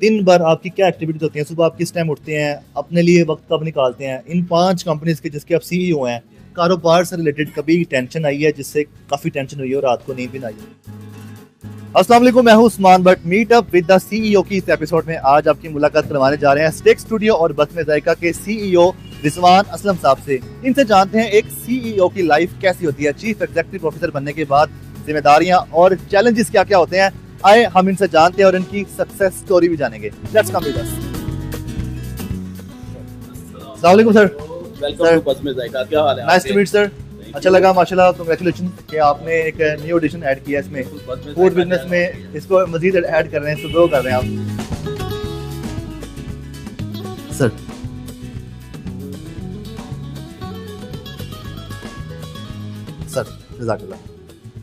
दिन भर आपकी क्या एक्टिविटीज होती हैं? सुबह आप किस टाइम उठते हैं? अपने लिए वक्त कब निकालते हैं? इन 5 कंपनीज के जिसके आप सीईओ हैं, कारोबार से रिलेटेड कभी टेंशन आई है जिससे काफ़ी टेंशन हुई है और रात को नींद भी ना आई हो? अस्सलाम वालेकुम, मैं हूं Usman Butt meet up with the CEO की इस एपिसोड में आज आपकी मुलाकात करवाने जा रहे हैं स्टेक स्टूडियो और बज़्म ज़ायका के सीईओ रिजवान असलम साहब से। इनसे जानते हैं एक सीईओ की लाइफ कैसी होती है, चीफ एग्जीक्यूटिव ऑफिसर बनने के बाद जिम्मेदारियां और चैलेंजेस क्या क्या होते हैं। आए हम इनसे जानते हैं और इनकी सक्सेस स्टोरी भी जानेंगे। Let's come with us. अस्सलाम वालेकुम sir. Welcome to Bazm Zaika. क्या हाल है? Nice to meet sir. अच्छा लगा माशाल्लाह, कांग्रेचुलेशन कि आपने एक न्यू एडिशन ऐड किया इसमें फूड बिजनेस में, इसको मजीद ऐड कर रहे हैं, ग्रो कर रहे हैं आप सर। सर जज़ाकल्लाह।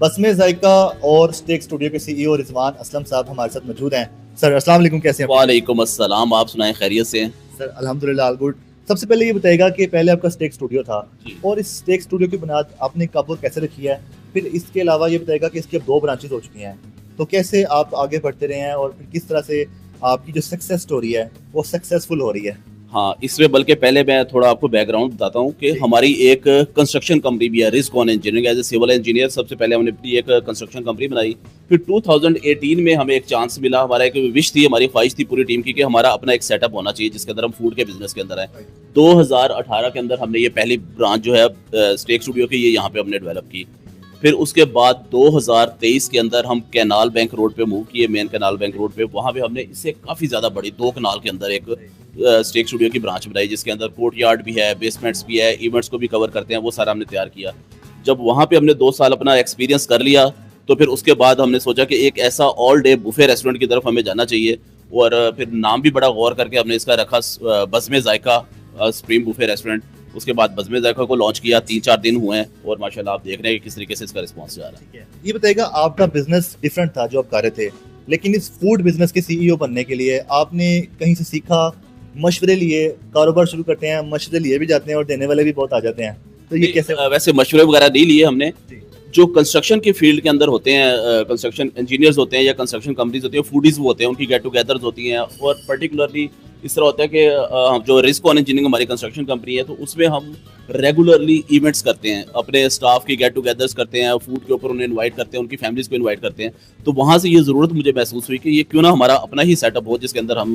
बज़्म ज़ायका और स्टेक स्टूडियो के सीईओ रिजवान असलम साहब हमारे साथ मौजूद हैं। सर अस्सलाम वालेकुम, कैसे हैं? वालेकुम अस्सलाम, आप सुनाएं, खैरियत से हैं? सर अल्हम्दुलिल्लाह ऑल गुड। सबसे पहले ये बताइएगा कि पहले आपका स्टेक स्टूडियो था और इस स्टेक स्टूडियो की बुनियाद आपने कब और कैसे रखी है? फिर इसके अलावा ये बताइएगा कि इसकी अब 2 ब्रांचेस हो चुकी हैं, तो कैसे आप आगे बढ़ते रहे हैं और फिर किस तरह से आपकी जो सक्सेस स्टोरी है वो सक्सेसफुल हो रही है? हाँ, इसमें बल्कि पहले मैं थोड़ा आपको बैकग्राउंड बताता हूँ कि हमारी एक कंस्ट्रक्शन कंपनी भी है, risk on engineering. As a civil engineer सबसे पहले हमने अपनी एक कंस्ट्रक्शन कंपनी बनाई। फिर 2018 में हमें एक चांस मिला, हमारा एक विश थी, हमारी ख्वाहिश थी पूरी टीम की कि हमारा अपना एक सेटअप होना चाहिए जिसके अंदर हम फूड के बिजनेस के अंदर है। 2018 के अंदर हमने ये पहली ब्रांच जो है स्टेक स्टूडियो की, ये यहाँ पे हमने डेवलप की। फिर उसके बाद 2023 के अंदर हम कैनाल बैंक रोड पे मूव किए, मेन कैनाल बैंक रोड पे। वहाँ पे हमने इससे काफ़ी ज़्यादा बड़ी 2 कनाल के अंदर एक स्टेक स्टूडियो की ब्रांच बनाई जिसके अंदर कोर्ट यार्ड भी है, बेसमेंट्स भी है, इवेंट्स को भी कवर करते हैं, वो सारा हमने तैयार किया। जब वहाँ पे हमने 2 साल अपना एक्सपीरियंस कर लिया तो फिर उसके बाद हमने सोचा कि एक ऐसा ऑल डे बुफे रेस्टोरेंट की तरफ हमें जाना चाहिए। और फिर नाम भी बड़ा गौर करके हमने इसका रखा बज़्म ज़ायका सुप्रीम बुफे रेस्टोरेंट। उसके बाद बज़्म ज़ायका को लॉन्च किया, 3-4 दिन हुए हैं और माशाल्लाह आप देख रहे हैं कि किस तरीके से इसका रिस्पांस जा रहा है। ये बताइएगा, आपका बिजनेस डिफरेंट था जो आप कर रहे थे, लेकिन इस फूड बिजनेस के सीईओ बनने के लिए आपने कहीं से सीखा, मशवरे लिए? कारोबार शुरू करते हैं, मशवरे लिए भी जाते हैं और देने वाले भी बहुत आ जाते हैं, तो ये कैसे? वैसे मशवरे वगैरह नहीं लिए हमने। जो कंस्ट्रक्शन के फील्ड के अंदर होते हैं, कंस्ट्रक्शन इंजीनियर्स होते हैं या कंस्ट्रक्शन कंपनीज होती हैं, फूडीज वो होते हैं, उनकी गेट टुगेदर्स होती हैं। और पर्टिकुलरली इस तरह होता है कि जो रिस्क ऑन इंजीनियरिंग हमारी कंस्ट्रक्शन कंपनी है, तो उसमें हम रेगुलरली इवेंट्स करते हैं, अपने स्टाफ की गेट टुगेदर्स करते हैं, फूड के ऊपर उन्हें इनवाइट करते हैं, उनकी फैमिलीज को इनवाइट करते हैं। तो वहाँ से ये ज़रूरत मुझे महसूस हुई कि ये क्यों ना हमारा अपना ही सेटअप हो जिसके अंदर हम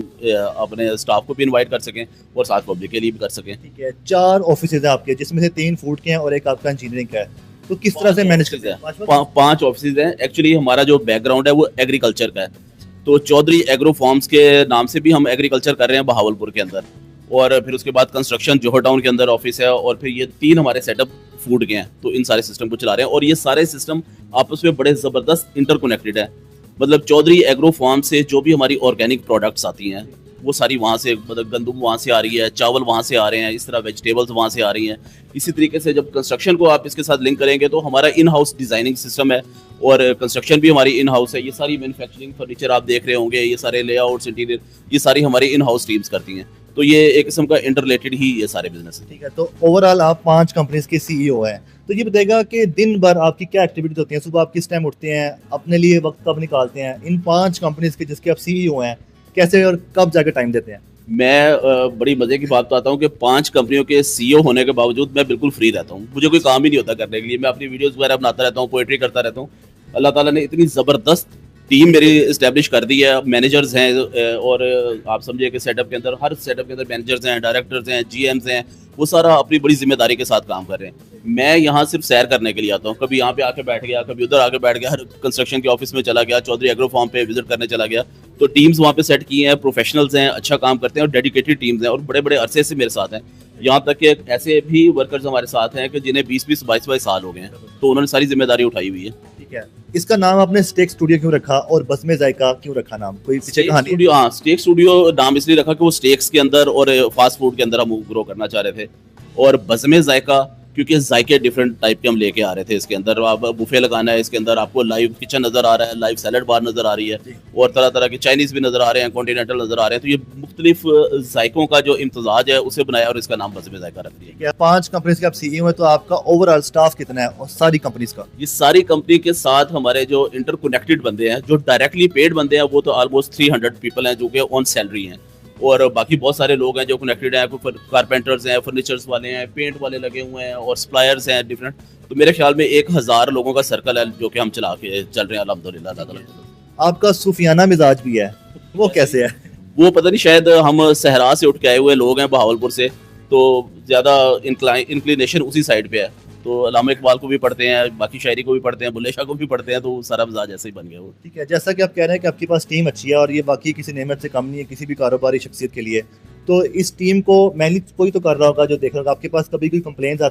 अपने स्टाफ को भी इन्वाइट कर सकें और साथ पब्लिक के लिए भी कर सकें। ठीक है, 4 ऑफिसेज हैं आपके जिसमें से 3 फूड के हैं और एक आपका इंजीनियरिंग का है, तो किस तरह से मैनेज करते हैं? 5 ऑफिस हैं। एक्चुअली हमारा जो बैकग्राउंड है वो एग्रीकल्चर का है, तो चौधरी एग्रो फार्म्स के नाम से भी हम एग्रीकल्चर कर रहे हैं बहावलपुर के अंदर। और फिर उसके बाद कंस्ट्रक्शन जोहर टाउन के अंदर ऑफिस है और फिर ये 3 हमारे सेटअप फूड के हैं। तो इन सारे सिस्टम को चला रहे हैं और ये सारे सिस्टम आपस में बड़े ज़बरदस्त इंटरकनेक्टेड है। मतलब चौधरी एग्रो फार्म से जो भी हमारी ऑर्गेनिक प्रोडक्ट्स आती हैं वो सारी वहाँ से, मतलब गंदम वहाँ से आ रही है, चावल वहाँ से आ रहे हैं, इस तरह वेजिटेबल्स वहाँ से आ रही हैं। इसी तरीके से जब कंस्ट्रक्शन को आप इसके साथ लिंक करेंगे तो हमारा इन हाउस डिज़ाइनिंग सिस्टम है और कंस्ट्रक्शन भी हमारी इन हाउस है। ये सारी मैन्युफैक्चरिंग फर्नीचर आप देख रहे होंगे, ये सारे लेआउट्स, इंटीरियर, ये सारी हमारी इन हाउस टीम्स करती हैं। तो ये एक किस्म का इंटर रिलेटेड ही ये सारे बिजनेस है। ठीक है, तो ओवरऑल आप 5 कंपनीज के सीईओ हैं, तो ये बताइएगा कि दिन भर आपकी क्या एक्टिविटीज होती हैं? सुबह आप किस टाइम उठते हैं? अपने लिए वक्त कब निकालते हैं? इन 5 कंपनीज के जिसके आप सीईओ हैं, कैसे और कब जाकर टाइम देते हैं? मैं बड़ी मज़े की बात बताता हूँ कि 5 कंपनियों के सीईओ होने के बावजूद मैं बिल्कुल फ्री रहता हूँ। मुझे कोई काम ही नहीं होता करने के लिए। मैं अपनी वीडियोस वगैरह बनाता रहता हूँ, पोएट्री करता रहता हूँ। अल्लाह ताला ने इतनी ज़बरदस्त टीम मेरी इस्टेब्लिश कर दी है। मैनेजर्स हैं और आप समझिए कि सेटअप के अंदर, हर सेटअप के अंदर मैनेजर्स हैं, डायरेक्टर्स हैं, जीएम्स हैं, वो सारा अपनी बड़ी जिम्मेदारी के साथ काम कर रहे हैं। मैं यहाँ सिर्फ सैर करने के लिए आता हूँ। कभी यहाँ पे आके बैठ गया, कभी उधर आके बैठ गया, हर कंस्ट्रक्शन के ऑफिस में चला गया, चौधरी एग्रो फार्म पे विजिट करने चला गया। तो टीम्स वहाँ पे सेट की हैं, प्रोफेशनल्स हैं, अच्छा काम करते हैं और डेडिकेटेड टीम्स हैं और बड़े बड़े अरसे से मेरे साथ हैं। यहाँ तक कि ऐसे भी वर्कर्स हमारे साथ हैं कि जिन्हें 20-20, 22-22 साल हो गए हैं, तो उन्होंने सारी जिम्मेदारी उठाई हुई है। ठीक है, इसका नाम आपने स्टेक स्टूडियो क्यों रखा और बज़्म ज़ायका क्यों रखा नाम? कोई पीछे कहानी? स्टूडियो, हाँ, स्टेक स्टूडियो नाम इसलिए रखा कि वो स्टेक्स के अंदर और फास्ट फूड के अंदर हम ग्रो करना चाह रहे थे। और बज़्म ज़ायका क्योंकि जायके डिफरेंट टाइप के हम लेके आ रहे थे। इसके अंदर आप बुफे लगाना है, इसके अंदर आपको लाइव किचन नज़र आ रहा है, लाइव सैलड बार नज़र आ रही है और तरह तरह के चाइनीज़ भी नज़र आ रहे हैं, कॉन्टिनेंटल नज़र आ रहे हैं। तो ये मुख्तलिफ जायकों का जो इम्तजाज है उसे बनाया और इसका नाम बज़्म ज़ायका रख दिया। क्या 5 कंपनीज के आप सीईओ हैं, तो आपका ओवरऑल स्टाफ कितना है और सारी कंपनीज का? ये सारी कंपनी के साथ हमारे जो इंटरकनेक्टेड बंदे हैं, जो डायरेक्टली पेड बंदे हैं, वो तो ऑलमोस्ट 300 पीपल हैं जो कि ऑन सैलरी हैं और बाकी बहुत सारे लोग हैं जो कनेक्टेड हैं, कोई कारपेंटर्स हैं, फर्नीचर्स वाले हैं, पेंट वाले लगे हुए हैं और सप्लायर्स हैं डिफरेंट। तो मेरे ख्याल में 1000 लोगों का सर्कल है जो कि हम चला के चल रहे हैं अल्हम्दुलिल्लाह अल्लाह ताला। आपका सूफियाना मिजाज भी है, वो कैसे है? वो पता नहीं, शायद हम सहरा से उठ के आए हुए लोग हैं, बहावलपुर से, तो ज़्यादा इंक्लिनेशन उसी साइड पे है। तो अल्लामा इकबाल को भी पढ़ते हैं, बाकी शायरी को भी पढ़ते हैं, बुल्ले शाह को भी पढ़ते हैं, तो सारा मिजाज ऐसे ही बन गया वो। ठीक है, जैसा कि आप कह रहे हैं कि आपके पास टीम अच्छी है और ये बाकी किसी नेमत से कम नहीं है किसी भी कारोबारी शख्सियत के लिए, तो इस टीम को मैनेज कोई तो कर रहा होगा जो देख रहा होगा। आपके पास कभी कोई कंप्लेंट्स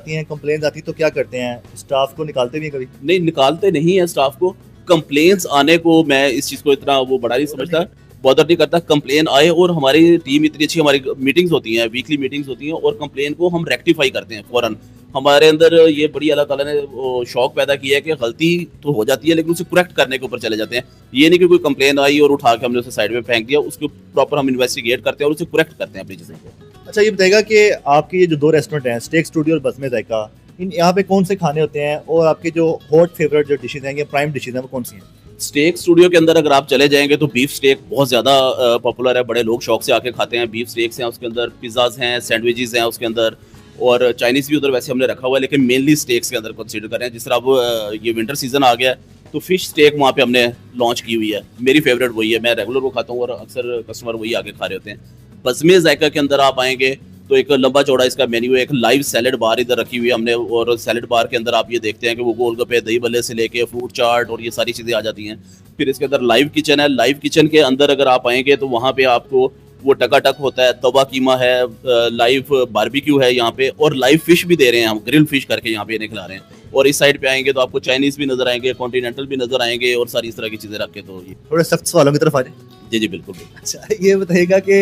आती तो क्या करते हैं? स्टाफ को निकालते भी हैं कभी? नहीं, निकालते नहीं है स्टाफ को। कंप्लेंट्स आने को मैं इस चीज़ को इतना वो बड़ा नहीं समझता, बॉदर नहीं करता। कंप्लेन आए और हमारी टीम इतनी अच्छी, हमारी मीटिंग्स होती हैं, वीकली मीटिंग्स होती हैं और कंप्लेन को हम रेक्टिफाई करते हैं फ़ौरन। हमारे अंदर ये बड़ी अल्लाह ताला ने शौक पैदा किया है कि गलती तो हो जाती है लेकिन उसे करेक्ट करने के ऊपर चले जाते हैं। ये नहीं कि कोई कंप्लेन आई और उठा के हमने उसे साइड में फेंक दिया, उसको प्रॉपर हम इन्वेस्टिगेट करते हैं और उसे करेक्ट करते हैं अपनी चीज़ों को। अच्छा, ये बताएगा कि आपके ये जो 2 रेस्टोरेंट हैं, स्टेक स्टूडियो और बज़्म ज़ायका, इन यहाँ पे कौन से खाने होते हैं और आपके जो हॉट फेवरेट जो डिशेज हैं, प्राइम डिशेज हैं, वो कौन सी हैं? स्टेक स्टूडियो के अंदर अगर आप चले जाएंगे तो बीफ स्टेक बहुत ज़्यादा पॉपुलर है, बड़े लोग शौक से आके खाते हैं। बीफ स्टेक्स हैं, उसके अंदर पिज़्ज़ाज हैं, सैंडविचेस हैं उसके अंदर, और चाइनीज़ भी उधर वैसे हमने रखा हुआ है, लेकिन मेनली स्टेक्स के अंदर कंसीडर कर रहे हैं। जिस तरह अब ये विंटर सीजन आ गया है तो फिश स्टेक वहाँ पे हमने लॉन्च की हुई है। मेरी फेवरेट वही है, मैं रेगुलर वो खाता हूँ और अक्सर कस्टमर वही आके खा रहे होते हैं। बज़्म ज़ायका के अंदर आप आएंगे तो एक लंबा चौड़ा इसका मेन्यू है, एक लाइव सैलड बार इधर रखी हुई है हमने, और सैलड बार के अंदर आप ये देखते हैं कि वो गोलगप्पे, दही बल्ले से लेके फ्रूट चाट और ये सारी चीज़ें आ जाती हैं। फिर इसके अंदर लाइव किचन है। लाइव किचन के अंदर अगर आप आएंगे तो वहाँ पे आपको वो टकाटक होता है, तवा कीमा है, लाइव बारबेक्यू है यहाँ पे, और लाइव फिश भी दे रहे हैं हम, ग्रिल फिश करके यहाँ पे इन्हें खिला रहे हैं। और इस साइड पे आएंगे तो आपको चाइनीज़ भी नजर आएंगे, कॉन्टिनेंटल भी नजर आएंगे और सारी इस तरह की चीज़ें रख के। तो ये थोड़े सख्त सवालों की तरफ आ जाए। जी जी बिल्कुल। अच्छा, ये बताइएगा कि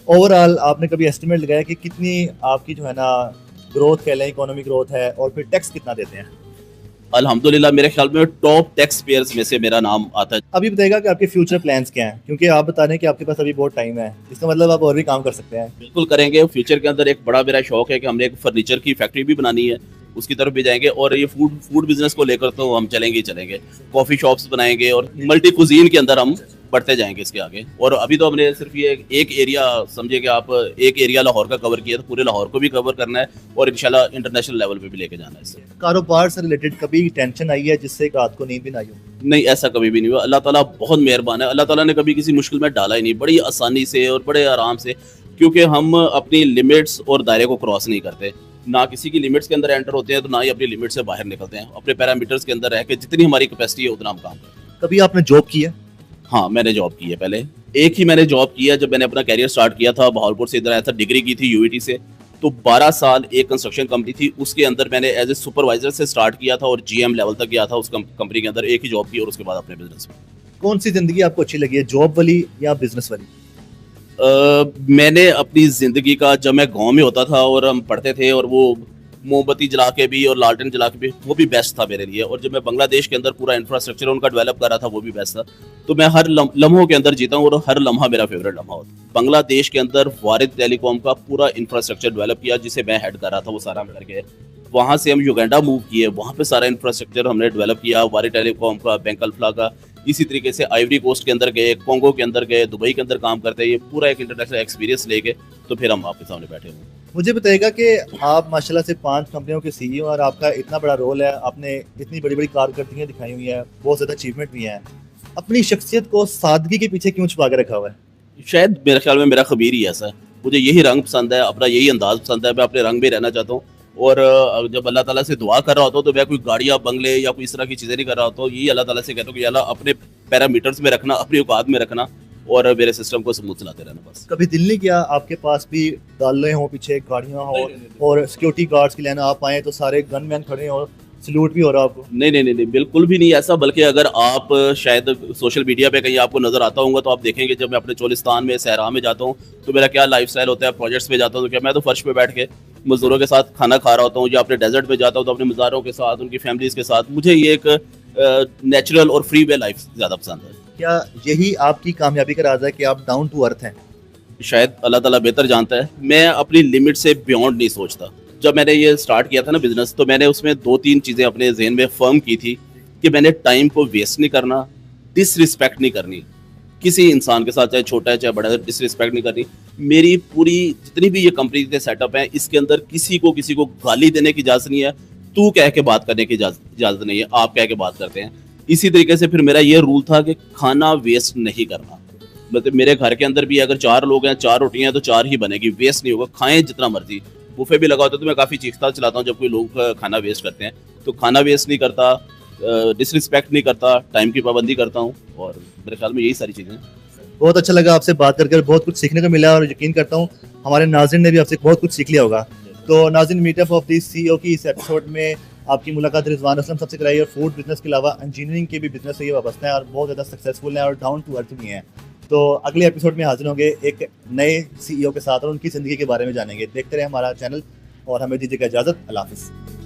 ओवरऑल आपने कभी एस्टिमेट लगाया कि कितनी आपकी जो है ना ग्रोथ कह लें, इकोनॉमिक ग्रोथ है, और फिर टैक्स कितना देते हैं? अल्हम्दुलिल्लाह मेरे ख्याल में टॉप टैक्स पेयर्स में से मेरा नाम आता है। अभी बताइएगा कि आपके फ्यूचर प्लान्स क्या हैं, क्योंकि आप बता रहे हैं कि आपके पास अभी बहुत टाइम है, इसका मतलब आप और भी काम कर सकते हैं। बिल्कुल करेंगे। फ्यूचर के अंदर एक बड़ा मेरा शौक है कि हमने एक फर्नीचर की फैक्ट्री भी बनानी है, उसकी तरफ भी जाएंगे, और ये फूड बिजनेस को लेकर तो हम चलेंगे ही चलेंगे। कॉफ़ी शॉप्स बनाएंगे और मल्टी कुजीन के अंदर हम बढ़ते जाएंगे इसके आगे। और अभी तो हमने सिर्फ ये एक एरिया, समझे कि आप एक एरिया लाहौर का कवर किया, तो पूरे लाहौर को भी कवर करना है और इंशाल्लाह इंटरनेशनल लेवल पे भी लेके जाना है इससे। कारोबार से रिलेटेड कभी टेंशन आई है जिससे रात को नींद भी ना आई हो? नहीं, ऐसा कभी भी नहीं हुआ। अल्लाह ताला बहुत मेहरबान है। अल्लाह ताला ने कभी किसी मुश्किल में डाला ही नहीं, बड़ी आसानी से और बड़े आराम से, क्योंकि हम अपनी लिमिट्स और दायरे को क्रॉस नहीं करते, ना किसी की लिमिट्स के अंदर एंटर होते हैं, तो ना ही अपनी लिमिट से बाहर निकलते हैं। अपने पैरामीटर्स के अंदर रह के जितनी हमारी कैपेसिटी है उतना हम काम करते हैं। कभी आपने जॉब की है? हाँ, मैंने जॉब की है। पहले एक ही मैंने जॉब किया, जब मैंने अपना कैरियर स्टार्ट किया था बहावलपुर से इधर आया था, डिग्री की थी यूईटी से, तो 12 साल एक कंस्ट्रक्शन कंपनी थी, उसके अंदर मैंने एज ए सुपरवाइजर से स्टार्ट किया था और जीएम लेवल तक गया था उस कंपनी के अंदर। एक ही जॉब की और उसके बाद अपने बिजनेस में। कौन सी जिंदगी आपको अच्छी लगी है, जॉब वाली या बिजनेस वाली? मैंने अपनी ज़िंदगी का, जब मैं गांव में होता था और हम पढ़ते थे और वो मोमबत्ती जला के भी और लालटेन जला के भी, वो भी बेस्ट था मेरे लिए। और जब मैं बांग्लादेश के अंदर पूरा इंफ्रास्ट्रक्चर उनका डेवलप कर रहा था, वो भी बेस्ट था। तो मैं हर लम्हों के अंदर जीता हूँ और हर लम्हा मेरा फेवरेट लम्हा होता है। बांग्लादेश के अंदर वारिद टेलीकॉम का पूरा इंफ्रास्ट्रक्चर डेवलप किया, जिसे मैं हेड कर रहा था, वो सारा मिल करके। वहाँ से हम युगांडा मूव किए, वहाँ पे सारा इंफ्रास्ट्रक्चर हमने डेवलप किया, वारिद टेलीकॉम का, बैंक अल्फला का। इसी तरीके से आइवरी कोस्ट के अंदर गए, कोंगो के अंदर गए, दुबई के अंदर काम करते हैं। ये पूरा एक इंटरनेशनल एक्सपीरियंस लेके तो फिर हम आपके सामने बैठे हुए। मुझे बताइएगा कि आप माशाल्लाह से 5 कंपनियों के सीईओ और आपका इतना बड़ा रोल है, आपने इतनी बड़ी बड़ी कारकर्दगियाँ दिखाई हुई हैं, बहुत ज़्यादा अचीवमेंट भी हैं, अपनी शख्सियत को सादगी के पीछे क्यों छुपा के रखा हुआ है? शायद मेरे ख्याल में मेरा खबीर ही ऐसा है, मुझे यही रंग पसंद है, अपना यही अंदाज पसंद है, मैं अपने रंग में रहना चाहता हूँ। और जब अल्लाह ताला से दुआ कर रहा होता हूँ तो मैं कोई गाड़ियाँ, बंगले या कोई इस तरह की चीज़ें नहीं कर रहा होता हूँ। यही अल्लाह ताला से कहता हूँ कि अल्लाह अपने पैरामीटर्स में रखना, अपनी औकात में रखना और मेरे सिस्टम को स्मूथ चलाते रहना बस। कभी दिल नहीं किया आपके पास भी डाले हों, पीछे गाड़ियाँ हो और सिक्योरिटी गार्ड्स के लेना आप आए तो सारे गनमैन खड़े हो, सल्यूट भी हो रहा आपको? नहीं, बिल्कुल भी नहीं ऐसा। बल्कि अगर आप शायद सोशल मीडिया पे कहीं आपको नजर आता होगा तो आप देखेंगे, जब मैं अपने चोलिस्तान में, सहरा में जाता हूँ तो मेरा क्या लाइफस्टाइल होता है। प्रोजेक्ट्स पे जाता हूँ तो क्या मैं तो फर्श पे बैठ के मज़दूरों के साथ खाना खा रहा होता हूँ या अपने डेजर्ट में जाता हूँ तो अपने मज़ारों के साथ, उनकी फैमिलीज़ के साथ, मुझे ये एक नेचुरल और फ्री वे लाइफ ज़्यादा पसंद है। क्या यही आपकी कामयाबी का राज है कि आप डाउन टू अर्थ हैं? शायद अल्लाह ताला बेहतर जानता है, मैं अपनी लिमिट से बियॉन्ड नहीं सोचता। जब मैंने ये स्टार्ट किया था ना बिज़नेस, तो मैंने उसमें 2-3 चीज़ें अपने ज़हन में फ़र्म की थी कि मैंने टाइम को वेस्ट नहीं करना, डिसरिस्पेक्ट नहीं करनी। किसी इंसान के साथ, चाहे छोटा है चाहे बड़ा है, डिसरिस्पेक्ट नहीं करनी। मेरी पूरी जितनी भी ये कंपनी के सेटअप हैं, इसके अंदर किसी को गाली देने की इजाज़त नहीं है, तू कह के बात करने की इजाज़त नहीं है, आप कह के बात करते हैं। इसी तरीके से फिर मेरा ये रूल था कि खाना वेस्ट नहीं करना। मतलब मेरे घर के अंदर भी अगर 4 लोग हैं, 4 रोटियां हैं तो 4 ही बनेगी, वेस्ट नहीं होगा, खाएं जितना मर्जी। बुफे भी लगा होता है तो मैं काफ़ी चीखता चलाता हूँ जब कोई लोग खाना वेस्ट करते हैं। तो खाना वेस्ट नहीं करता, डिसरिस्पेक्ट नहीं करता, टाइम की पाबंदी करता हूँ, और मेरे ख्याल में यही सारी चीज़ें हैं। बहुत अच्छा लगा आपसे बात करके, बहुत कुछ सीखने को मिला और यकीन करता हूँ हमारे नाज़रीन ने भी आपसे बहुत कुछ सीख लिया होगा। तो नाज़रीन, मीटअप ऑफ द सीईओ की इस एपिसोड में आपकी मुलाकात रिजवान असलम सबसे कराई, और फूड बिजनेस के अलावा इंजीनियरिंग के भी बिजनेस से ये वाबस्ता है और बहुत ज़्यादा सक्सेसफुल है और डाउन टू अर्थ भी हैं। तो अगले एपिसोड में हाजिर होंगे एक नए सीईओ के साथ और उनकी ज़िंदगी के बारे में जानेंगे। देखते रहे हमारा चैनल और हमें दीजिएगा इजाज़त। अल्लाह हाफ़िज़।